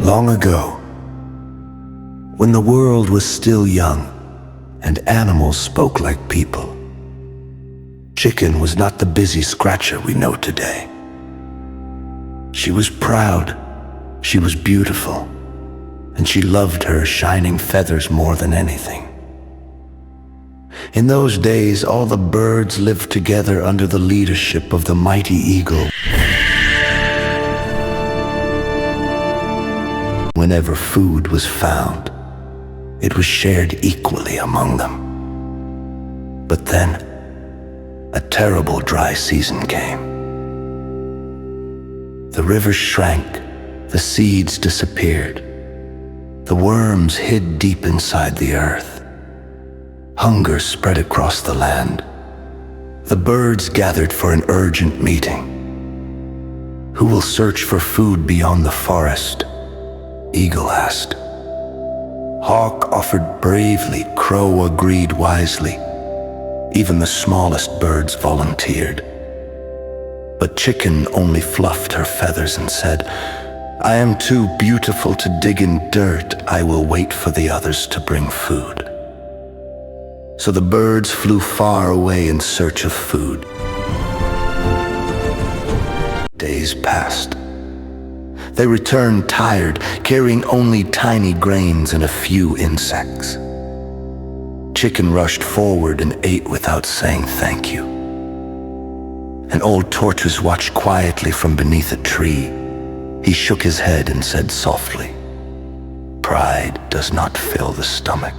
Long ago, when the world was still young and animals spoke like people, Chicken was not the busy scratcher we know today. She was proud, she was beautiful, and she loved her shining feathers more than anything. In those days, all the birds lived together under the leadership of the mighty eagle. Whenever food was found, it was shared equally among them. But then, a terrible dry season came. The rivers shrank, the seeds disappeared, the worms hid deep inside the earth. Hunger spread across the land. The birds gathered for an urgent meeting. Who will search for food beyond the forest? Eagle asked. Hawk offered bravely, Crow agreed wisely. Even the smallest birds volunteered. But Chicken only fluffed her feathers and said, I am too beautiful to dig in dirt. I will wait for the others to bring food. So the birds flew far away in search of food. Days passed. They returned tired, carrying only tiny grains and a few insects. Chicken rushed forward and ate without saying thank you. An old tortoise watched quietly from beneath a tree. He shook his head and said softly, Pride does not fill the stomach.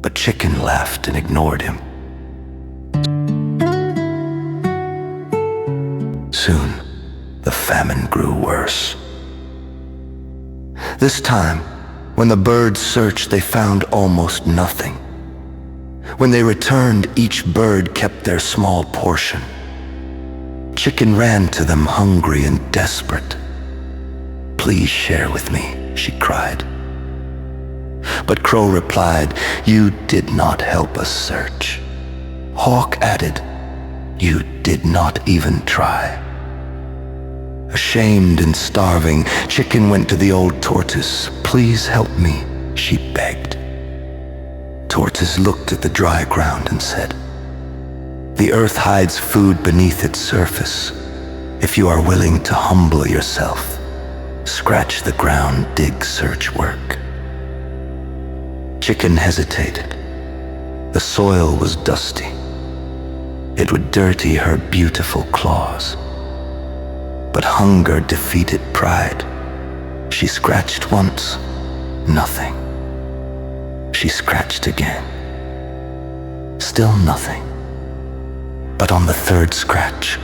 But Chicken laughed and ignored him. Soon, the famine grew worse. This time, when the birds searched, they found almost nothing. When they returned, each bird kept their small portion. Chicken ran to them hungry and desperate. Please share with me, she cried. But Crow replied, You did not help us search. Hawk added, You did not even try. Ashamed and starving, Chicken went to the old tortoise. Please help me, she begged. Tortoise looked at the dry ground and said, The earth hides food beneath its surface. If you are willing to humble yourself, scratch the ground, dig, search, work. Chicken hesitated. The soil was dusty. It would dirty her beautiful claws. But hunger defeated pride. She scratched once, nothing. She scratched again. Still nothing. But on the third scratch,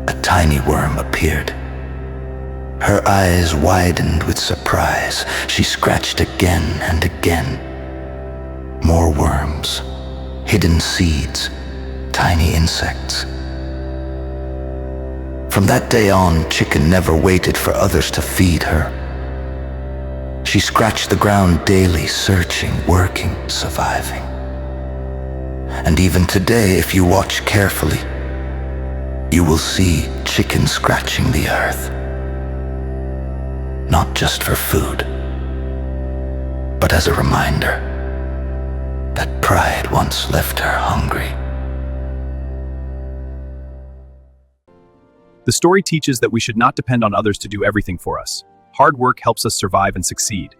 a tiny worm appeared. Her eyes widened with surprise. She scratched again and again. More worms, hidden seeds, tiny insects. From that day on, Chicken never waited for others to feed her. She scratched the ground daily, searching, working, surviving. And even today, if you watch carefully, you will see Chicken scratching the earth. Not just for food, but as a reminder that pride once left her hungry. The story teaches that we should not depend on others to do everything for us. Hard work helps us survive and succeed.